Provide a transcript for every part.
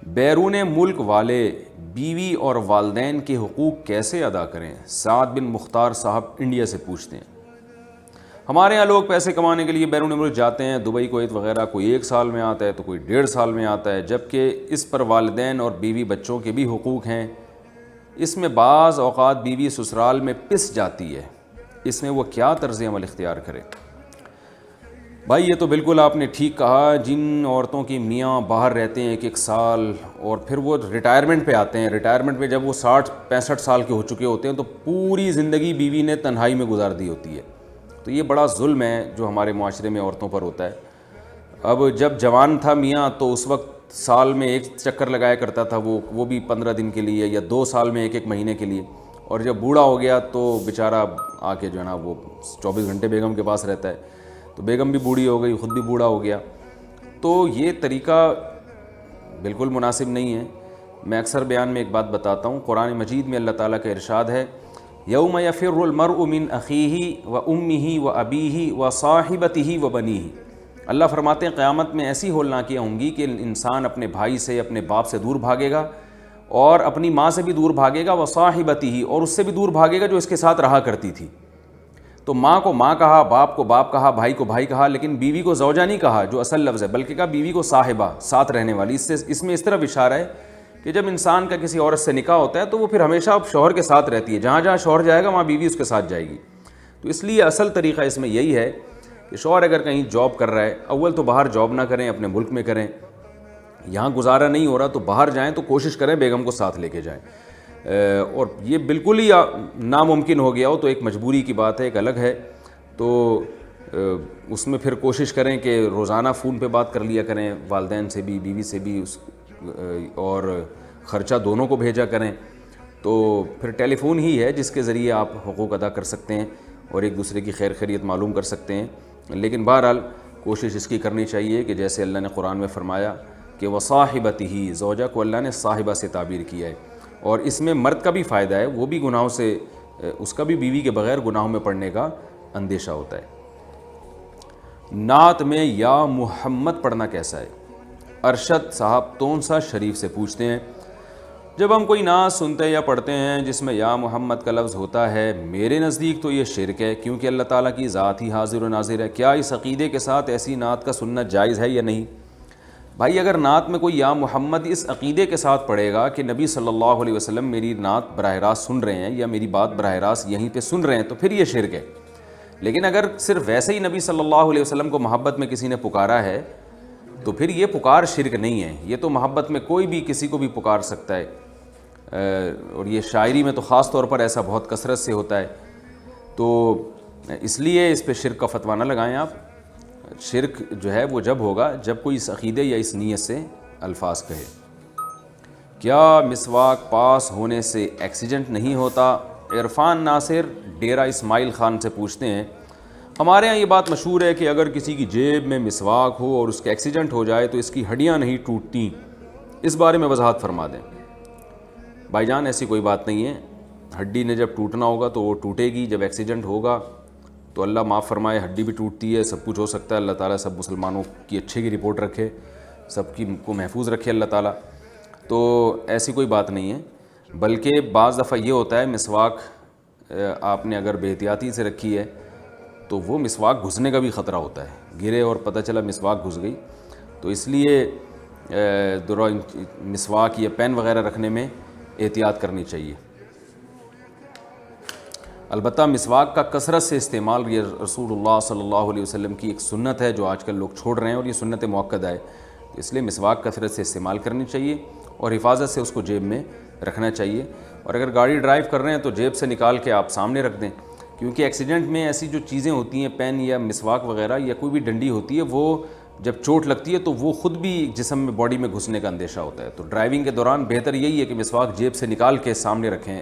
بیرون ملک والے بیوی اور والدین کے حقوق کیسے ادا کریں؟ سعد بن مختار صاحب انڈیا سے پوچھتے ہیں۔ ہمارے یہاں لوگ پیسے کمانے کے لیے بیرون ملک جاتے ہیں، دبئی، کویت وغیرہ، کوئی 1 سال میں آتا ہے تو کوئی 1.5 سال میں آتا ہے، جبکہ اس پر والدین اور بیوی بچوں کے بھی حقوق ہیں۔ اس میں بعض اوقات بیوی سسرال میں پس جاتی ہے، اس میں وہ کیا طرز عمل اختیار کرے؟ بھائی یہ تو بالکل آپ نے ٹھیک کہا۔ جن عورتوں کی میاں باہر رہتے ہیں 1 سال اور پھر وہ ریٹائرمنٹ پہ آتے ہیں، ریٹائرمنٹ پہ جب وہ 60-65 سال کے ہو چکے ہوتے ہیں تو پوری زندگی بیوی نے تنہائی میں گزار دی ہوتی ہے، تو یہ بڑا ظلم ہے جو ہمارے معاشرے میں عورتوں پر ہوتا ہے۔ اب جب جوان تھا میاں تو اس وقت سال میں 1 چکر لگایا کرتا تھا، وہ بھی 15 دن کے لیے یا 2 سال میں 1 مہینے کے لیے، اور جب بوڑھا ہو گیا تو بیچارہ آ کے جو ہے نا وہ 24 گھنٹے بیگم کے پاس رہتا ہے، تو بیگم بھی بوڑھی ہو گئی، خود بھی بوڑھا ہو گیا۔ تو یہ طریقہ بالکل مناسب نہیں ہے۔ میں اکثر بیان میں ایک بات بتاتا ہوں، قرآن مجید میں اللہ تعالیٰ کا ارشاد ہے، یوم یفر المرء من اخیہ و امہ و ابیہ و صاحبتہ و بنیہ۔ اللہ فرماتے ہیں قیامت میں ایسی ہولناکیاں ہوں گی کہ انسان اپنے بھائی سے، اپنے باپ سے دور بھاگے گا، اور اپنی ماں سے بھی دور بھاگے گا، و صاحبتہ، اور اس سے بھی دور بھاگے گا جو اس کے ساتھ رہا کرتی تھی۔ تو ماں کو ماں کہا، باپ کو باپ کہا، بھائی کو بھائی کہا، لیکن بیوی کو زوجہ نہیں کہا جو اصل لفظ ہے، بلکہ کہا بیوی کو صاحبہ، ساتھ رہنے والی۔ اس میں اس طرف اشارہ ہے کہ جب انسان کا کسی عورت سے نکاح ہوتا ہے تو وہ پھر ہمیشہ شوہر کے ساتھ رہتی ہے، جہاں جہاں شوہر جائے گا وہاں بیوی اس کے ساتھ جائے گی۔ تو اس لیے اصل طریقہ اس میں یہی ہے کہ شوہر اگر کہیں جاب کر رہا ہے، اول تو باہر جاب نہ کریں، اپنے ملک میں کریں، یہاں گزارا نہیں ہو رہا تو باہر جائیں تو کوشش کریں بیگم کو ساتھ لے کے جائیں، اور یہ بالکل ہی ناممکن ہو گیا ہو تو ایک مجبوری کی بات ہے، ایک الگ ہے، تو اس میں پھر کوشش کریں کہ روزانہ فون پہ بات کر لیا کریں، والدین سے بھی، بیوی سے بھی، اور خرچہ دونوں کو بھیجا کریں۔ تو پھر ٹیلی فون ہی ہے جس کے ذریعے آپ حقوق ادا کر سکتے ہیں اور ایک دوسرے کی خیر خیریت معلوم کر سکتے ہیں۔ لیکن بہرحال کوشش اس کی کرنی چاہیے کہ جیسے اللہ نے قرآن میں فرمایا کہ وصاحبتہ، زوجہ کو اللہ نے صاحبہ سے تعبیر کیا ہے، اور اس میں مرد کا بھی فائدہ ہے، وہ بھی گناہوں سے، اس کا بھی بیوی کے بغیر گناہوں میں پڑنے کا اندیشہ ہوتا ہے۔ نعت میں یا محمد پڑھنا کیسا ہے؟ ارشد صاحب تونسا شریف سے پوچھتے ہیں، جب ہم کوئی نعت سنتے یا پڑھتے ہیں جس میں یا محمد کا لفظ ہوتا ہے، میرے نزدیک تو یہ شرک ہے، کیونکہ اللہ تعالیٰ کی ذات ہی حاضر و ناظر ہے۔ کیا اس عقیدے کے ساتھ ایسی نعت کا سننا جائز ہے یا نہیں؟ بھائی اگر نعت میں کوئی یا محمد اس عقیدے کے ساتھ پڑھے گا کہ نبی صلی اللہ علیہ وسلم میری نعت براہ راست سن رہے ہیں یا میری بات براہ راست یہیں پہ سن رہے ہیں تو پھر یہ شرک ہے۔ لیکن اگر صرف ویسے ہی نبی صلی اللہ علیہ وسلم کو محبت میں کسی نے پکارا ہے تو پھر یہ پکار شرک نہیں ہے، یہ تو محبت میں کوئی بھی کسی کو بھی پکار سکتا ہے، اور یہ شاعری میں تو خاص طور پر ایسا بہت کثرت سے ہوتا ہے، تو اس لیے اس پہ شرک کا فتویٰ نہ لگائیں آپ۔ شرک جو ہے وہ جب ہوگا جب کوئی اس عقیدے یا اس نیت سے الفاظ کہے۔ کیا مسواک پاس ہونے سے ایکسیڈنٹ نہیں ہوتا؟ عرفان ناصر ڈیرہ اسماعیل خان سے پوچھتے ہیں، ہمارے ہاں یہ بات مشہور ہے کہ اگر کسی کی جیب میں مسواک ہو اور اس کے ایکسیڈنٹ ہو جائے تو اس کی ہڈیاں نہیں ٹوٹتی، اس بارے میں وضاحت فرما دیں۔ بھائی جان ایسی کوئی بات نہیں ہے، ہڈی نے جب ٹوٹنا ہوگا تو وہ ٹوٹے گی، جب ایکسیڈنٹ ہوگا تو اللہ معاف فرمائے، ہڈی بھی ٹوٹتی ہے، سب کچھ ہو سکتا ہے، اللہ تعالیٰ سب مسلمانوں کی اچھے کی رپورٹ رکھے، سب کی کو محفوظ رکھے اللہ تعالیٰ، تو ایسی کوئی بات نہیں ہے۔ بلکہ بعض دفعہ یہ ہوتا ہے مسواک آپ نے اگر بے احتیاطی سے رکھی ہے تو وہ مسواک گھسنے کا بھی خطرہ ہوتا ہے، گرے اور پتہ چلا مسواک گھس گئی، تو اس لیے مسواک یا پین وغیرہ رکھنے میں احتیاط کرنی چاہیے۔ البتہ مسواک کا کثرت سے استعمال یہ رسول اللہ صلی اللہ علیہ وسلم کی ایک سنت ہے جو آج کل لوگ چھوڑ رہے ہیں، اور یہ سنت مؤکدہ ہے، اس لیے مسواک کثرت سے استعمال کرنی چاہیے اور حفاظت سے اس کو جیب میں رکھنا چاہیے، اور اگر گاڑی ڈرائیو کر رہے ہیں تو جیب سے نکال کے آپ سامنے رکھ دیں، کیونکہ ایکسیڈنٹ میں ایسی جو چیزیں ہوتی ہیں، پین یا مسواک وغیرہ یا کوئی بھی ڈنڈی ہوتی ہے، وہ جب چوٹ لگتی ہے تو وہ خود بھی جسم میں، باڈی میں گھسنے کا اندیشہ ہوتا ہے، تو ڈرائیونگ کے دوران بہتر یہی ہے کہ مسواک جیب سے نکال کے سامنے رکھیں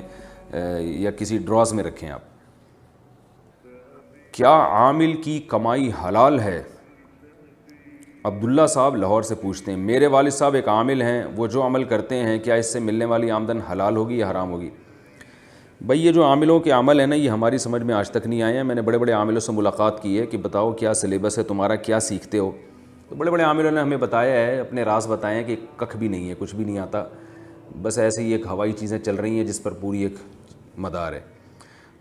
یا کسی ڈراز میں رکھیں آپ۔ کیا عامل کی کمائی حلال ہے؟ عبداللہ صاحب لاہور سے پوچھتے ہیں، میرے والد صاحب ایک عامل ہیں، وہ جو عمل کرتے ہیں کیا اس سے ملنے والی آمدن حلال ہوگی یا حرام ہوگی؟ بھئی یہ جو عاملوں کے عمل ہیں نا، یہ ہماری سمجھ میں آج تک نہیں آئے ہیں۔ میں نے بڑے بڑے عاملوں سے ملاقات کی ہے کہ بتاؤ کیا سلیبس ہے تمہارا، کیا سیکھتے ہو؟ تو بڑے بڑے عاملوں نے ہمیں بتایا ہے، اپنے راز بتائے ہیں کہ ککھ بھی نہیں ہے، کچھ بھی نہیں آتا، بس ایسے ہی ایک ہوائی چیزیں چل رہی ہیں جس پر پوری ایک مدار ہے۔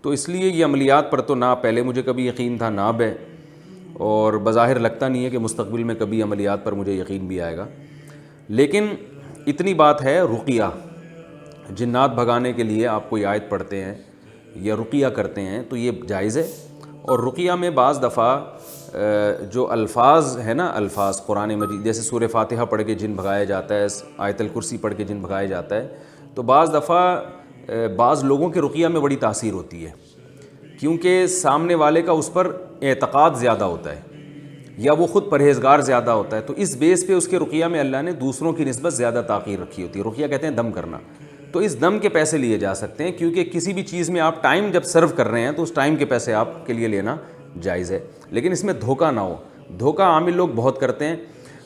تو اس لیے یہ عملیات پر تو نہ پہلے مجھے کبھی یقین تھا نہ اب ہے، اور بظاہر لگتا نہیں ہے کہ مستقبل میں کبھی عملیات پر مجھے یقین بھی آئے گا۔ لیکن اتنی بات ہے، رقیہ، جنات بھگانے کے لیے آپ کوئی آیت پڑھتے ہیں یا رقیہ کرتے ہیں تو یہ جائز ہے۔ اور رقیہ میں بعض دفعہ جو الفاظ ہے نا، الفاظ قرآن مجید، جیسے سورہ فاتحہ پڑھ کے جن بھگایا جاتا ہے، آیت الکرسی پڑھ کے جن بھگایا جاتا ہے، تو بعض دفعہ بعض لوگوں کے رقیہ میں بڑی تاثیر ہوتی ہے، کیونکہ سامنے والے کا اس پر اعتقاد زیادہ ہوتا ہے یا وہ خود پرہیزگار زیادہ ہوتا ہے، تو اس بیس پہ اس کے رقیہ میں اللہ نے دوسروں کی نسبت زیادہ تاخیر رکھی ہوتی ہے۔ رقیہ کہتے ہیں دم کرنا، تو اس دم کے پیسے لیے جا سکتے ہیں، کیونکہ کسی بھی چیز میں آپ ٹائم جب سرو کر رہے ہیں تو اس ٹائم کے پیسے آپ کے لیے لینا جائز ہے، لیکن اس میں دھوکہ نہ ہو۔ دھوکہ عامل لوگ بہت کرتے ہیں،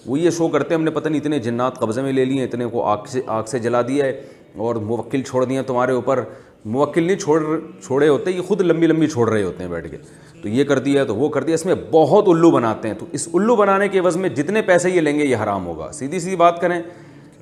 وہ یہ شو کرتے ہیں ہم نے پتہ نہیں اتنے جنات قبضے میں لے لیے، اتنے کو آگ سے جلا دیا ہے اور موکل چھوڑ دیے تمہارے اوپر۔ موکل نہیں چھوڑے ہوتے، یہ خود لمبی لمبی چھوڑ رہے ہوتے ہیں بیٹھ کے، تو یہ کر دیا تو وہ کر دیا، اس میں بہت الو بناتے ہیں۔ تو اس الو بنانے کے عوض میں جتنے پیسے یہ لیں گے یہ حرام ہوگا۔ سیدھی سیدھی بات کریں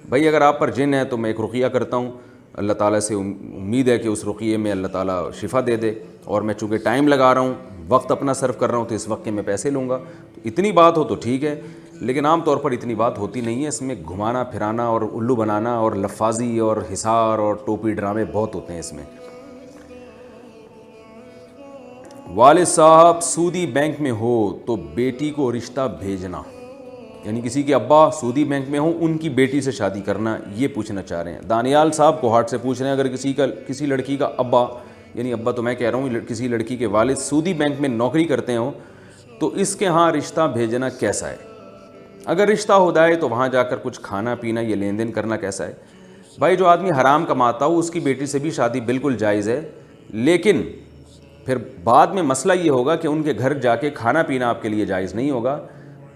بھائی، اگر آپ پر جن ہے تو میں ایک رقیہ کرتا ہوں، اللہ تعالیٰ سے امید ہے کہ اس رقیے میں اللہ تعالیٰ شفا دے دے، اور میں چونکہ ٹائم لگا رہا ہوں، وقت اپنا صرف کر رہا ہوں، تو اس وقت کے میں پیسے لوں گا۔ تو اتنی بات ہو تو ٹھیک ہے، لیکن عام طور پر اتنی بات ہوتی نہیں ہے، اس میں گھمانا پھرانا اور الو بنانا اور لفاظی اور حصار اور ٹوپی ڈرامے بہت ہوتے ہیں اس میں۔ والد صاحب سودی بینک میں ہو تو بیٹی کو رشتہ بھیجنا، یعنی کسی کے ابا سودی بینک میں ہوں، ان کی بیٹی سے شادی کرنا، یہ پوچھنا چاہ رہے ہیں۔ دانیال صاحب کوہاٹ سے پوچھ رہے ہیں، اگر کسی لڑکی کا ابا، یعنی ابا تو میں کہہ رہا ہوں، کسی لڑکی کے والد سودی بینک میں نوکری کرتے ہوں تو اس کے ہاں رشتہ بھیجنا کیسا ہے؟ اگر رشتہ ہو جائے تو وہاں جا کر کچھ کھانا پینا یا لین دین کرنا کیسا ہے؟ بھائی، جو آدمی حرام کماتا ہو اس کی بیٹی سے بھی شادی بالکل جائز ہے، لیکن پھر بعد میں مسئلہ یہ ہوگا کہ ان کے گھر جا کے کھانا پینا آپ کے لیے جائز نہیں ہوگا۔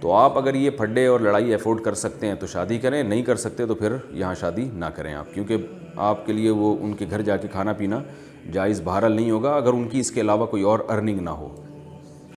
تو آپ اگر یہ پھڈے اور لڑائی افورڈ کر سکتے ہیں تو شادی کریں، نہیں کر سکتے تو پھر یہاں شادی نہ کریں آپ، کیونکہ آپ کے لیے وہ ان کے گھر جا کے کھانا پینا جائز بہرحال نہیں ہوگا، اگر ان کی اس کے علاوہ کوئی اور ارننگ نہ ہو۔